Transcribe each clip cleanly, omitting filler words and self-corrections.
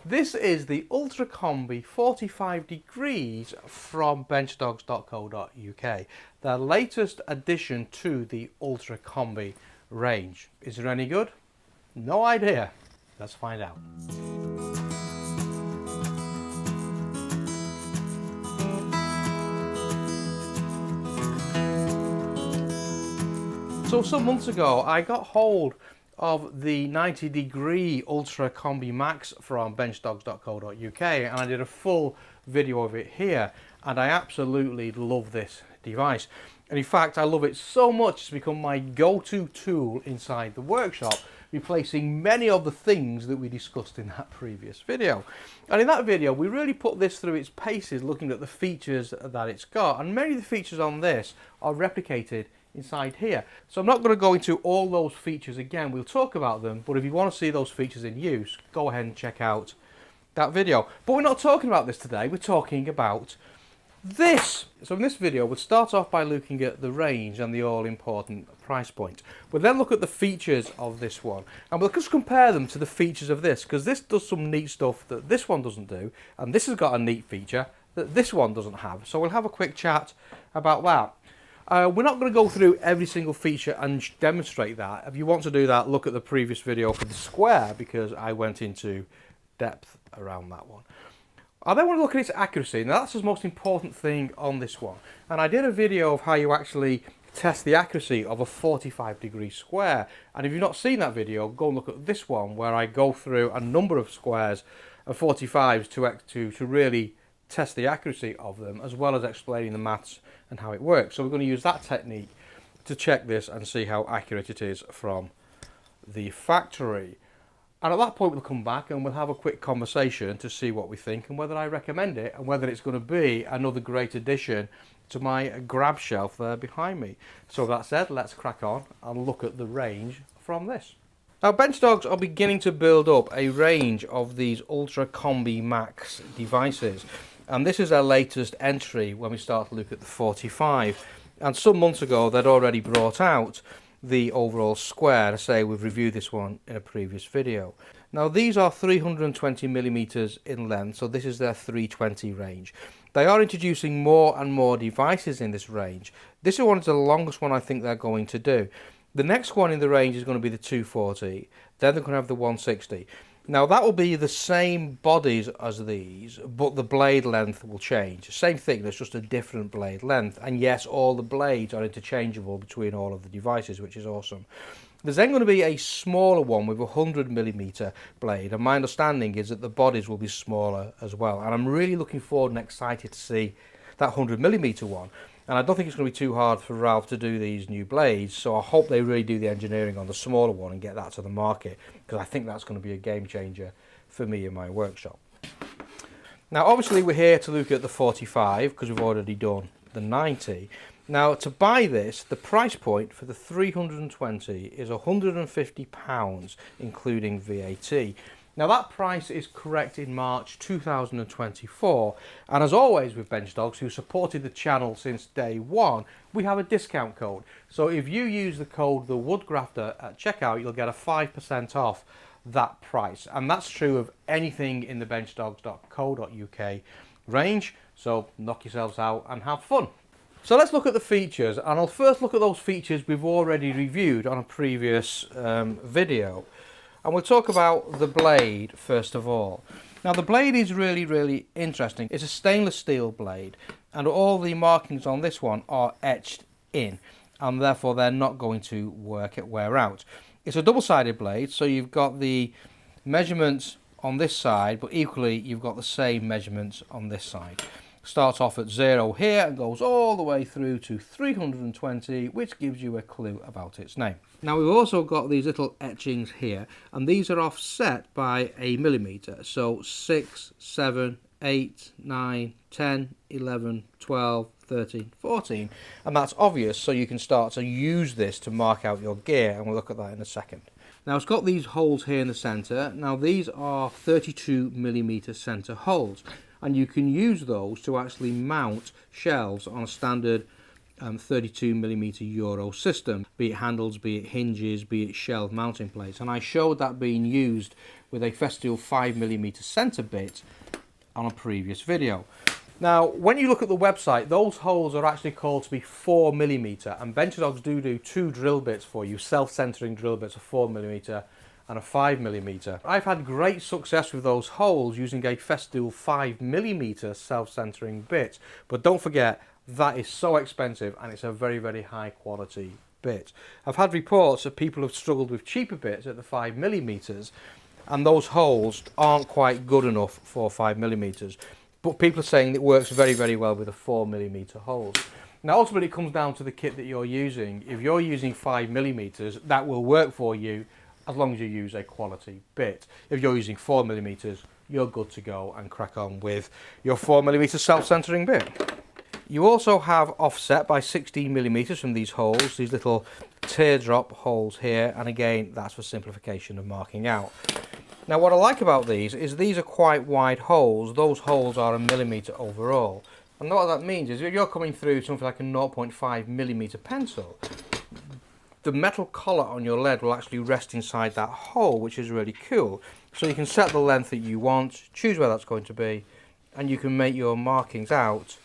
This is the Ultra Combi 45 degrees from benchdogs.co.uk, the latest addition to the Ultra Combi range. Is it any good? No idea. Let's find out. So some months ago I got hold of the 90 degree Ultra Combi Max from benchdogs.co.uk and I did a full video of it here, and I absolutely love this device. And in fact I love it so much it's become my go-to tool inside the workshop, replacing many of the things that we discussed in that previous video. And in that video we really put this through its paces, looking at the features that it's got, and many of the features on this are replicated inside here. So I'm not going to go into all those features again, we'll talk about them, but if you want to see those features in use, go ahead and check out that video. But we're not talking about this today, we're talking about this. So in this video we'll start off by looking at the range and the all-important price point. We'll then look at the features of this one, and we'll just compare them to the features of this, because this does some neat stuff that this one doesn't do, and this has got a neat feature that this one doesn't have. So we'll have a quick chat about that. We're not going to go through every single feature and demonstrate that. If you want to do that, look at the previous video for the square, because I went into depth around that one. I then want to look at its accuracy. Now that's the most important thing on this one. And I did a video of how you actually test the accuracy of a 45 degree square. And if you've not seen that video, go and look at this one where I go through a number of squares and 45s to really test the accuracy of them, as well as explaining the maths and how it works. So we're going to use that technique to check this and see how accurate it is from the factory. And at that point we'll come back and we'll have a quick conversation to see what we think and whether I recommend it, and whether it's going to be another great addition to my grab shelf there behind me. So with that said, let's crack on and look at the range from this. Now Benchdogs are beginning to build up a range of these Ultra Combi Max devices, and this is their latest entry when we start to look at the 45. And some months ago they'd already brought out the overall square. I say we've reviewed this one in a previous video. Now these are 320 millimeters in length, so this is their 320 range. They are introducing more and more devices in this range. This one is the longest one I think they're going to do. The next one in the range is going to be the 240, then they're going to have the 160. Now that will be the same bodies as these, but the blade length will change. Same thing, there's just a different blade length. And yes, all the blades are interchangeable between all of the devices, which is awesome. There's then going to be a smaller one with a 100 millimeter blade, and my understanding is that the bodies will be smaller as well. And I'm really looking forward and excited to see that 100 millimeter one. And I don't think it's going to be too hard for Ralph to do these new blades, so I hope they really do the engineering on the smaller one and get that to the market, because I think that's going to be a game changer for me in my workshop. Now obviously we're here to look at the 45 because we've already done the 90. Now to buy this, the price point for the 320 is £150 including VAT. Now that price is correct in March 2024, and as always with Benchdogs, who supported the channel since day one, we have a discount code. So if you use the code the Woodgrafter at checkout, you'll get a 5% off that price, and that's true of anything in the benchdogs.co.uk range. So knock yourselves out and have fun. So let's look at the features, and I'll first look at those features we've already reviewed on a previous video. And we'll talk about the blade first of all. Now the blade is really interesting. It's a stainless steel blade, and all the markings on this one are etched in, and therefore they're not going to wear out. It's a double-sided blade, so you've got the measurements on this side, but equally you've got the same measurements on this side. Starts off at 0 here and goes all the way through to 320, which gives you a clue about its name. Now we've also got these little etchings here, and these are offset by a millimeter. So 6, 7, 8, 9, 10, 11, 12, 13, 14. And that's obvious, so you can start to use this to mark out your gear, and we'll look at that in a second. Now it's got these holes here in the center. Now these are 32 millimeter center holes, and you can use those to actually mount shelves on a standard 32mm Euro system, be it handles, be it hinges, be it shelf mounting plates, and I showed that being used with a Festool 5mm centre bit on a previous video. Now, when you look at the website, those holes are actually called to be 4mm, and Benchdogs do 2 drill bits for you, self-centering drill bits, a 4mm and a 5mm. I've had great success with those holes using a Festool 5mm self-centering bit, but don't forget, that is so expensive and it's a very, very high quality bit. I've had reports that people have struggled with cheaper bits at the 5mm, and those holes aren't quite good enough for 5mm. But people are saying it works very, very well with a 4mm holes. Now, ultimately, it comes down to the kit that you're using. If you're using 5mm, that will work for you as long as you use a quality bit. If you're using 4mm, you're good to go and crack on with your 4mm self-centering bit. You also have offset by 16mm from these holes, these little teardrop holes here, and again, that's for simplification of marking out. Now, what I like about these is these are quite wide holes. Those holes are 1mm overall. And what that means is if you're coming through something like a 0.5mm pencil, the metal collar on your lead will actually rest inside that hole, which is really cool. So you can set the length that you want, choose where that's going to be, and you can make your markings out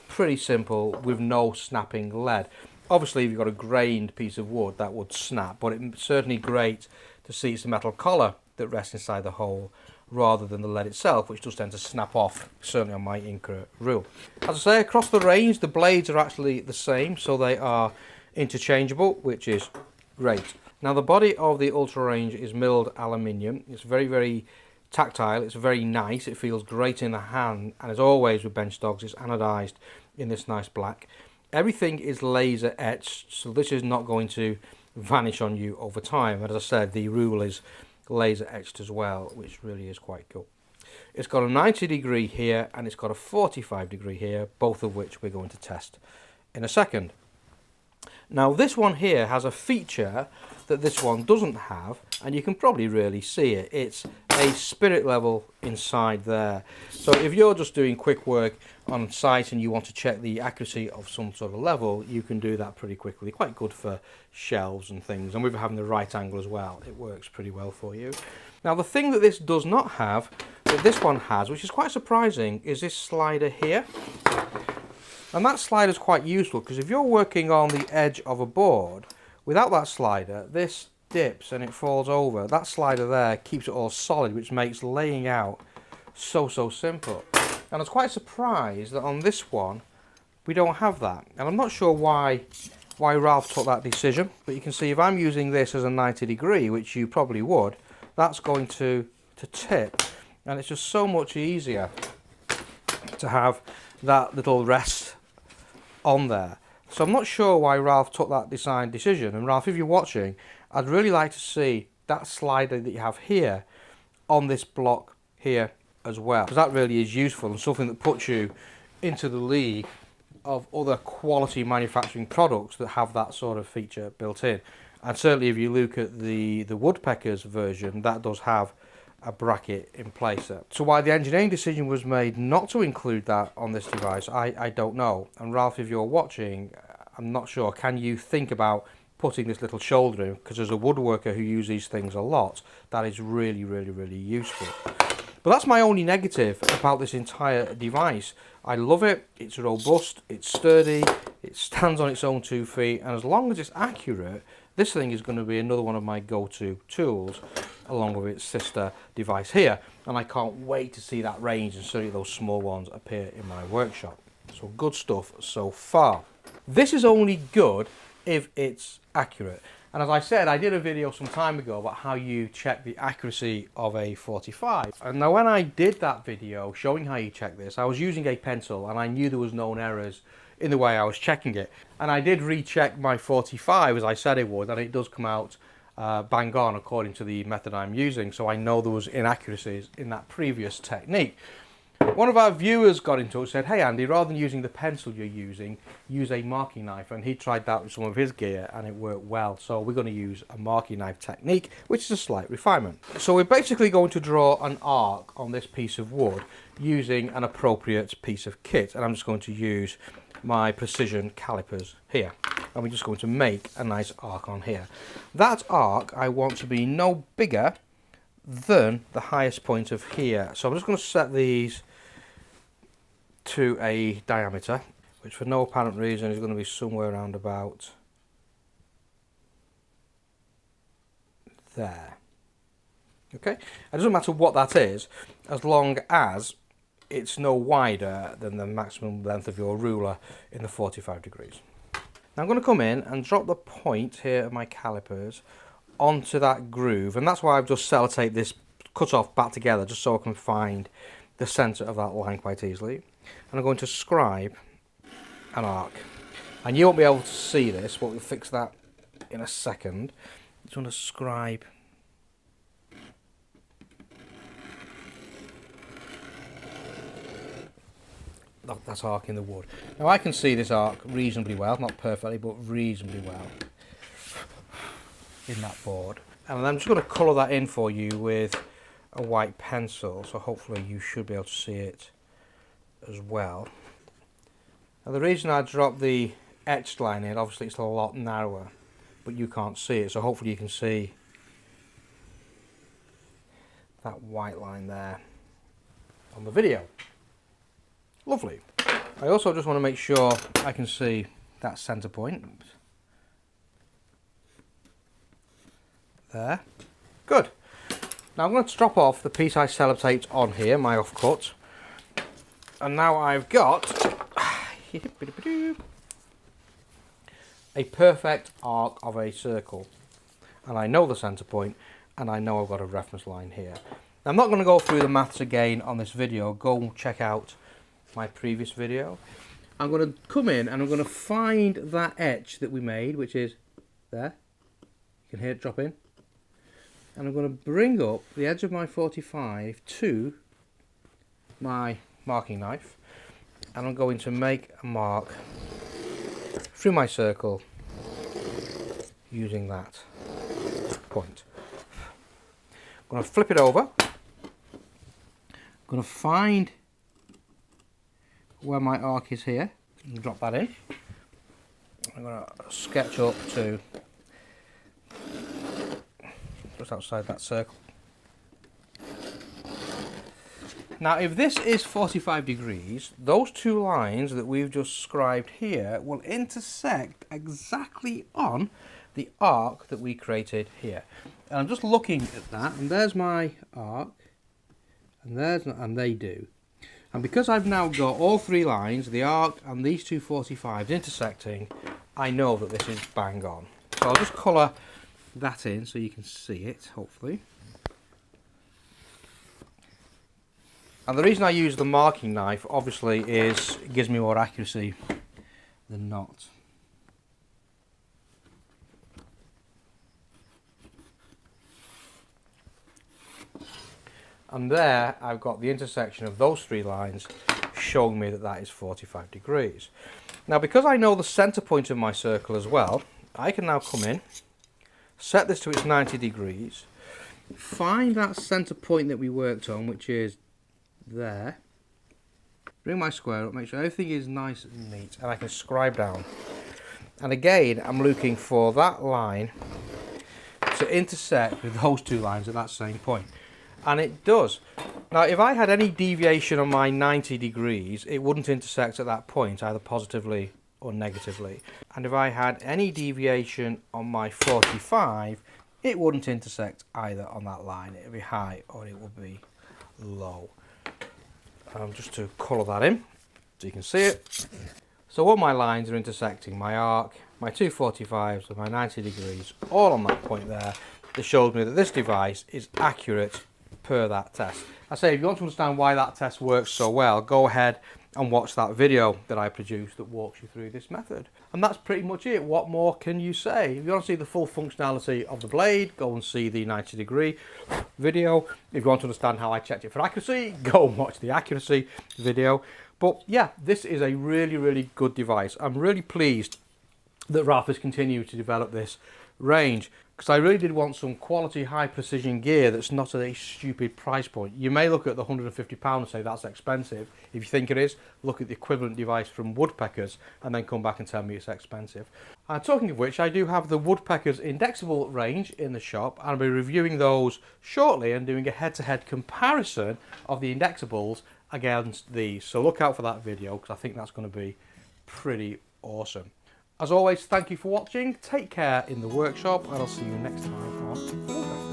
pretty simple with no snapping lead. Obviously, if you've got a grained piece of wood, that would snap, but it's certainly great to see it's the metal collar that rests inside the hole rather than the lead itself, which does tend to snap off, certainly on my Inca rule. As I say, across the range the blades are actually the same, so they are interchangeable, which is great. Now, the body of the Ultra range is milled aluminium. It's very, very tactile, it's very nice, it feels great in the hand, and as always with Benchdogs, it's anodized in this nice black. Everything is laser etched, so this is not going to vanish on you over time. And as I said, the rule is laser etched as well, which really is quite cool. It's got a 90° here and it's got a 45° here, both of which we're going to test in a second. Now, this one here has a feature that this one doesn't have, and you can probably really see it. It's a spirit level inside there. So if you're just doing quick work on site and you want to check the accuracy of some sort of level, you can do that pretty quickly. Quite good for shelves and things, and with having the right angle as well, it works pretty well for you. Now, the thing that this does not have, that this one has, which is quite surprising, is this slider here. And that slider is quite useful because if you're working on the edge of a board, without that slider, this dips and it falls over. That slider there keeps it all solid, which makes laying out so simple. And I was quite surprised that on this one, we don't have that. And I'm not sure why Ralph took that decision, but you can see if I'm using this as a 90°, which you probably would, that's going to tip. And it's just so much easier to have that little rest on there. So I'm not sure why Ralph took that design decision. And Ralph, if you're watching, I'd really like to see that slider that you have here on this block here as well, because that really is useful and something that puts you into the league of other quality manufacturing products that have that sort of feature built in. And certainly if you look at the Woodpeckers version, that does have a bracket in place there. So why the engineering decision was made not to include that on this device, I don't know. And Ralph, if you're watching, I'm not sure, can you think about putting this little shoulder in? Because as a woodworker who uses these things a lot, that is really useful. But that's my only negative about this entire device. I love it, it's robust, it's sturdy, it stands on its own 2 feet, and as long as it's accurate, this thing is going to be another one of my go-to tools, along with its sister device here. And I can't wait to see that range and certainly those small ones appear in my workshop. So good stuff so far. This is only good if it's accurate. And as I said, I did a video some time ago about how you check the accuracy of a FortyFive. And now when I did that video showing how you check this, I was using a pencil and I knew there was known errors in the way I was checking it. And I did recheck my FortyFive as I said it would, and it does come out bang on according to the method I'm using. So I know there was inaccuracies in that previous technique. One of our viewers got in touch and said, hey Andy, rather than using the pencil you're using, use a marking knife. And he tried that with some of his gear and it worked well. So we're going to use a marking knife technique, which is a slight refinement. So we're basically going to draw an arc on this piece of wood using an appropriate piece of kit. And I'm just going to use my precision calipers here. And we're just going to make a nice arc on here. That arc I want to be no bigger than the highest point of here. So I'm just going to set these to a diameter, which for no apparent reason is going to be somewhere around about there. Okay, it doesn't matter what that is, as long as it's no wider than the maximum length of your ruler in the 45 degrees. Now I'm going to come in and drop the point here of my calipers onto that groove, and that's why I've just sellotaped this cut off back together just so I can find the centre of that line quite easily. And I'm going to scribe an arc, and you won't be able to see this, but we'll fix that in a second. I'm just going to scribe that arc in the wood. Now I can see this arc reasonably well, not perfectly but reasonably well in that board, and I'm just going to colour that in for you with a white pencil, so hopefully you should be able to see it as well. Now the reason I dropped the etched line in, obviously it's a lot narrower, but you can't see it, so hopefully you can see that white line there on the video. Lovely. I also just want to make sure I can see that centre point there. Good. Now I'm going to strop off the piece I sellotaped on here, my offcut. And now I've got a perfect arc of a circle. And I know the centre point, and I know I've got a reference line here. Now, I'm not going to go through the maths again on this video. Go check out my previous video. I'm going to come in and I'm going to find that etch that we made, which is there. You can hear it drop in. And I'm going to bring up the edge of my 45 to my marking knife, and I'm going to make a mark through my circle using that point. I'm going to flip it over. I'm going to find where my arc is here and drop that in. I'm going to sketch up to just outside that circle. Now if this is 45 degrees, those two lines that we've just scribed here will intersect exactly on the arc that we created here. And I'm just looking at that, and there's my arc, and they do. And because I've now got all three lines, the arc and these two 45s intersecting, I know that this is bang on. So I'll just colour that in so you can see it, hopefully. And the reason I use the marking knife, obviously, is it gives me more accuracy than not. And there I've got the intersection of those three lines showing me that that is 45 degrees. Now because I know the centre point of my circle as well, I can now come in, set this to its 90 degrees, find that centre point that we worked on, which is there, bring my square up, make sure everything is nice and neat, and I can scribe down. And again, I'm looking for that line to intersect with those two lines at that same point. And it does. Now, if I had any deviation on my 90 degrees, it wouldn't intersect at that point, either positively or negatively. And if I had any deviation on my 45, it wouldn't intersect either on that line. It would be high or it would be low. Just to colour that in so you can see it. So all my lines are intersecting, my arc, my two 45s and my 90 degrees, all on that point there. This shows me that this device is accurate per that test. I say, if you want to understand why that test works so well, go ahead and watch that video that I produced that walks you through this method. And that's pretty much it. What more can you say? If you want to see the full functionality of the blade, go and see the 90-degree video. If you want to understand how I checked it for accuracy, go and watch the accuracy video. But yeah, this is a really, really good device. I'm really pleased that Ralph has continued to develop this range, because I really did want some quality high precision gear that's not at a stupid price point. You may look at the £150 and say that's expensive. If you think it is, look at the equivalent device from Woodpeckers and then come back and tell me it's expensive. Talking of which, I do have the Woodpeckers indexable range in the shop, and I'll be reviewing those shortly and doing a head-to-head comparison of the indexables against these. So look out for that video, because I think that's going to be pretty awesome. As always, thank you for watching, take care in the workshop, and I'll see you next time on Woodworking.